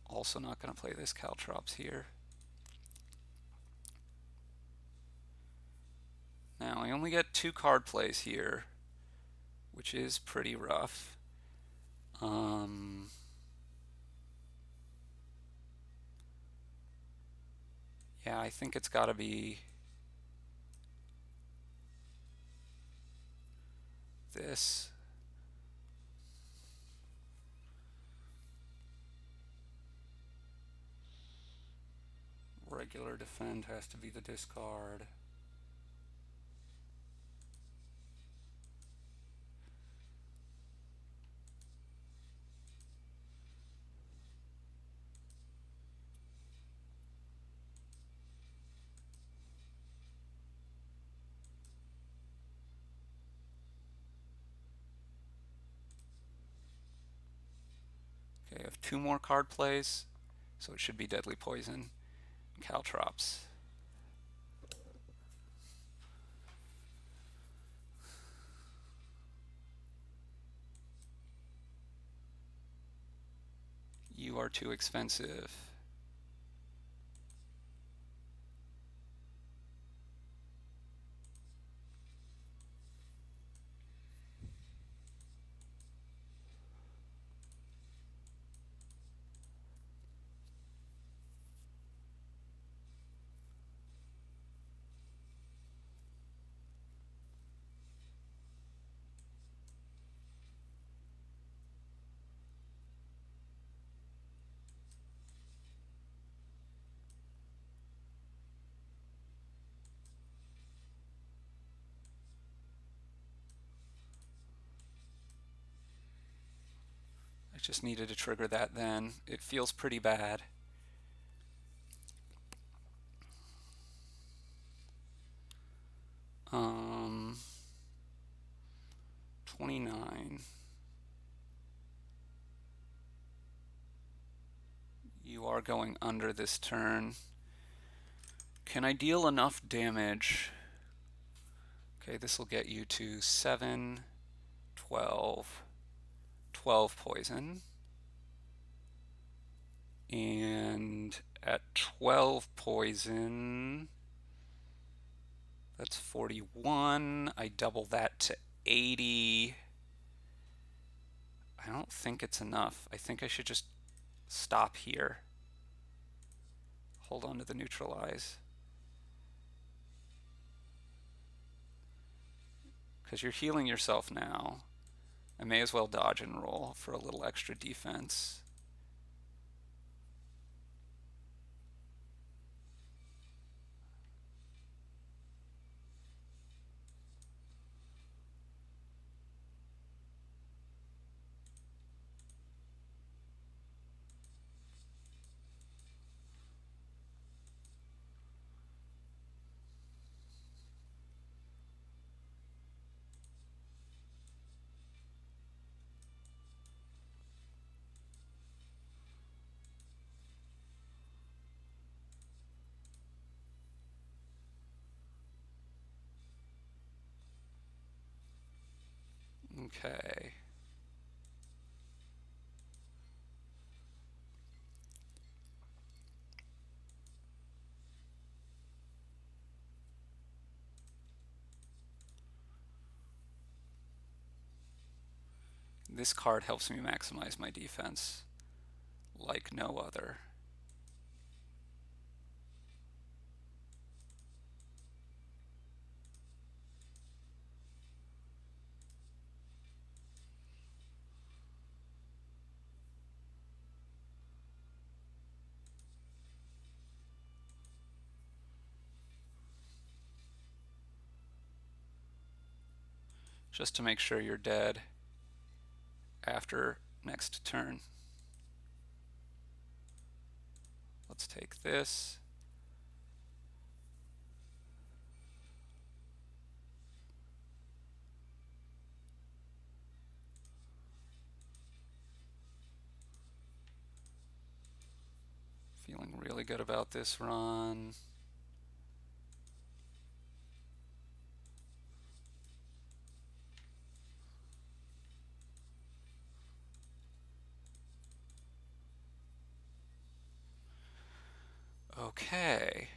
also not going to play this caltrops here. Now I only get 2 card plays here, which is pretty rough. Yeah, I think it's got to be this. Regular defend has to be the discard. Okay, I have 2 more card plays, so it should be Deadly Poison. Caltrops. You are too expensive. just needed to trigger that then. It feels pretty bad. Um, 29. You are going under this turn. Can I deal enough damage? Okay, this will get you to 7, 12, 12 poison. And at 12 poison, that's 41. I double that to 80. I don't think it's enough. I think I should just stop here. Hold on to the neutralize. Because you're healing yourself now. I may as well dodge and roll for a little extra defense. Okay. This card helps me maximize my defense like no other. Just to make sure you're dead after next turn. Let's take this. Feeling really good about this run. Okay.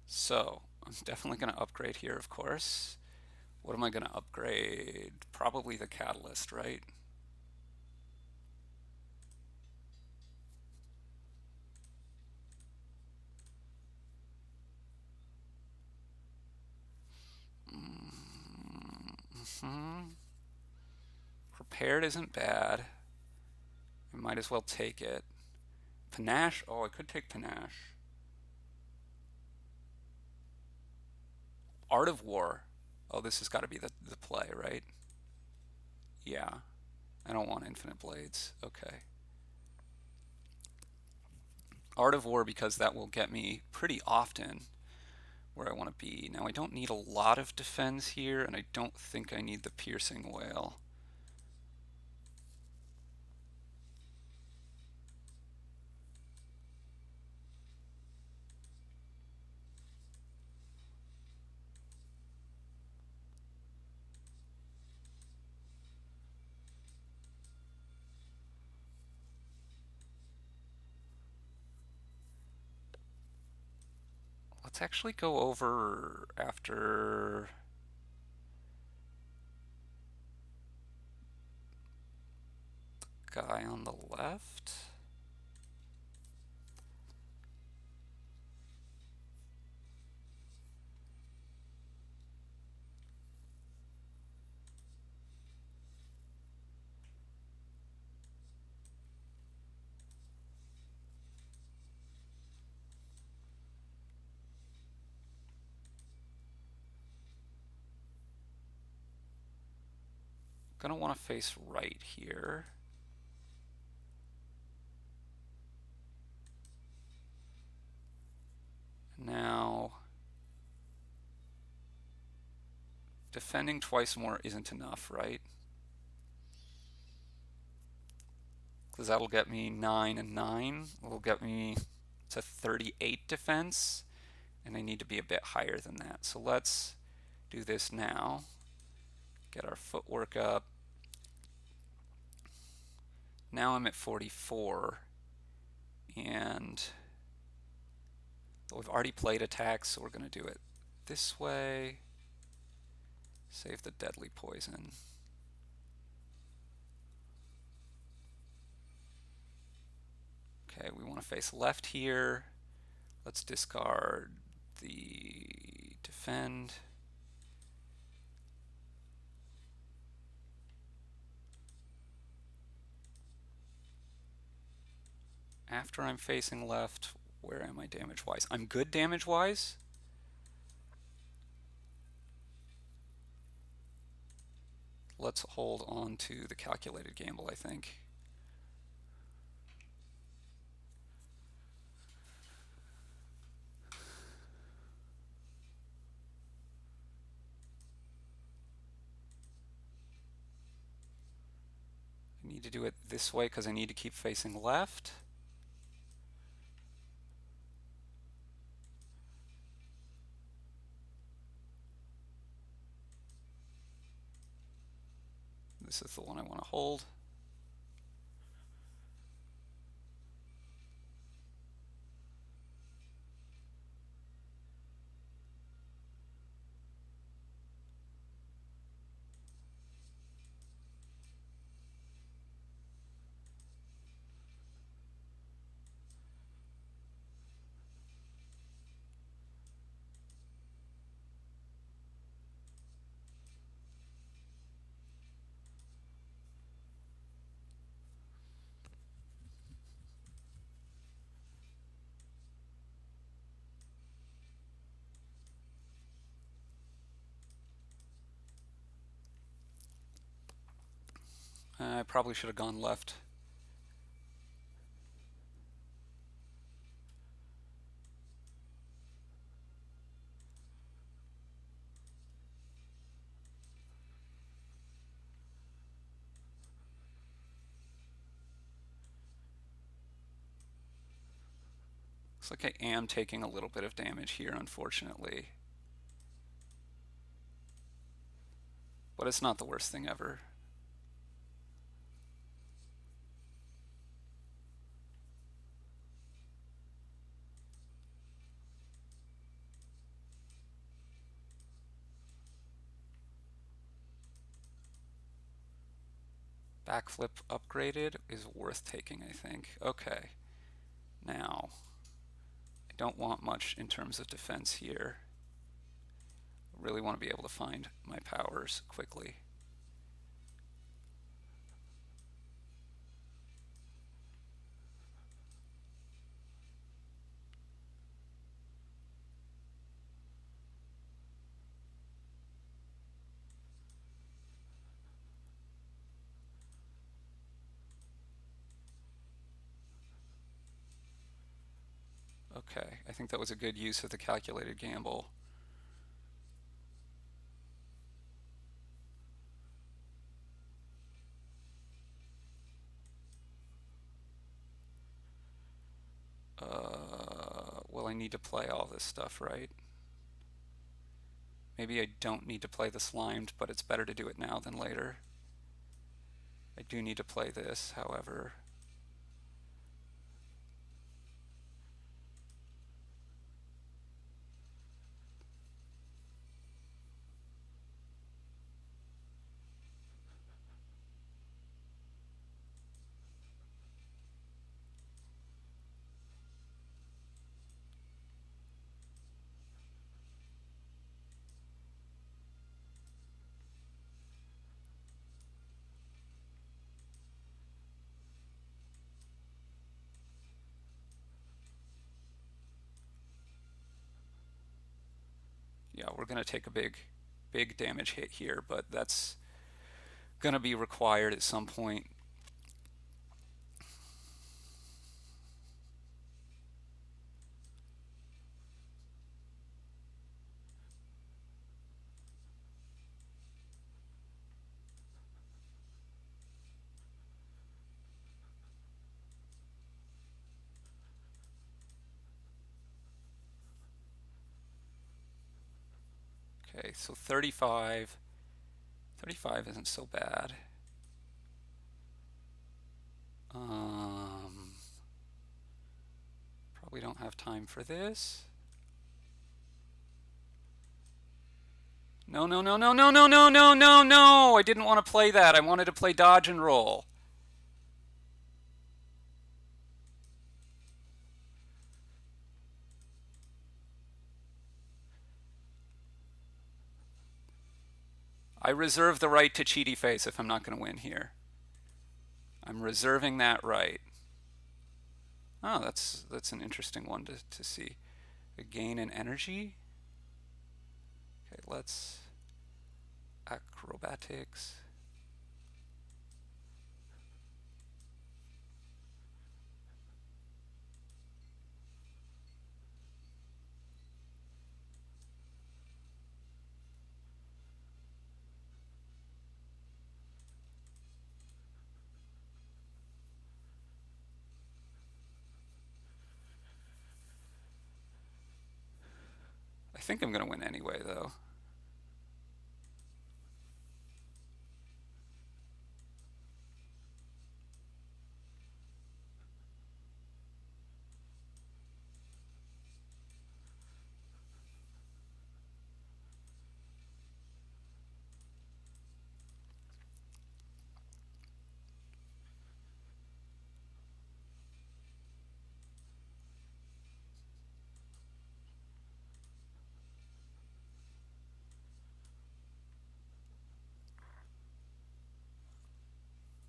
So, I'm definitely going to upgrade here, of course. What am I going to upgrade? Probably the catalyst, right? Prepared isn't bad. I might as well take it. Panache? Oh, I could take Panache. Art of War. Oh, this has got to be the play, right? Yeah. I don't want Infinite Blades. Okay. Art of War, because that will get me pretty often where I want to be. Now, I don't need a lot of defense here, and I don't think I need the Piercing Whale. Let's actually go over after the guy on the left. Gonna want to face right here. Now, defending twice more isn't enough, right? Because that'll get me 9 and 9. It'll get me to 38 defense, and I need to be a bit higher than that. So let's do this now. Get our footwork up. Now I'm at 44, and we've already played attacks, so we're going to do it this way. Save the deadly poison. Okay, we want to face left here. Let's discard the defend. After I'm facing left, where am I damage-wise? I'm good damage-wise. Let's hold on to the calculated gamble, I think. I need to do it this way because I need to keep facing left. This is the one I want to hold. I probably should have gone left. Looks like I am taking a little bit of damage here, unfortunately. But it's not the worst thing ever. Backflip upgraded is worth taking, I think. Okay. Now, I don't want much in terms of defense here. I really want to be able to find my powers quickly. Okay, I think that was a good use of the calculated gamble. Well, I need to play all this stuff, right? Maybe I don't need to play the slimed, but it's better to do it now than later. I do need to play this, however. Yeah, we're going to take a big damage hit here, but that's going to be required at some point. Okay, so 35. 35 isn't so bad. Probably don't have time for this. No, no, no, no, no, no, no, no, no, no! I didn't want to play that. I wanted to play dodge and roll. I reserve the right to cheaty face if I'm not going to win here. I'm reserving that right. Oh, that's an interesting one to see. A gain in energy. Okay, let's acrobatics. I think I'm going to win anyway, though.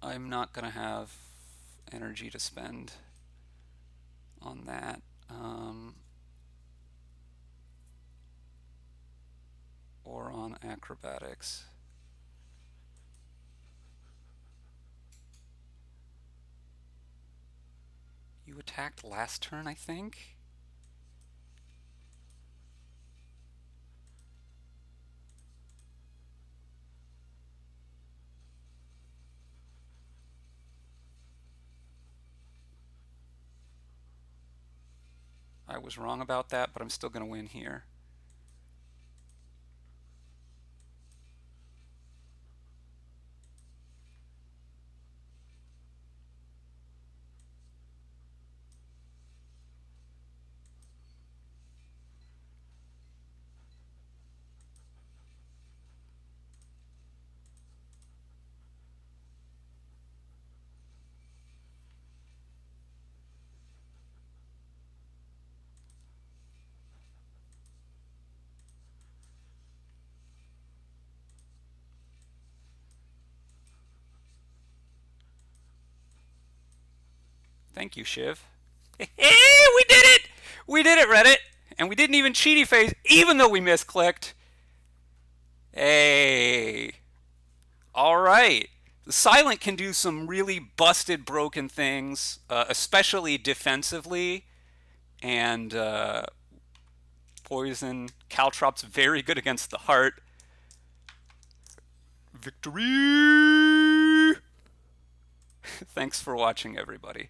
I'm not going to have energy to spend on that. Or on acrobatics. You attacked last turn, I think? I was wrong about that, but I'm still going to win here. Thank you, Shiv. Hey, we did it! We did it, Reddit! And we didn't even cheaty face, even though we misclicked. Hey. All right. The Silent can do some really busted, broken things, especially defensively. And Poison. Caltrop's very good against the heart. Victory! Thanks for watching, everybody.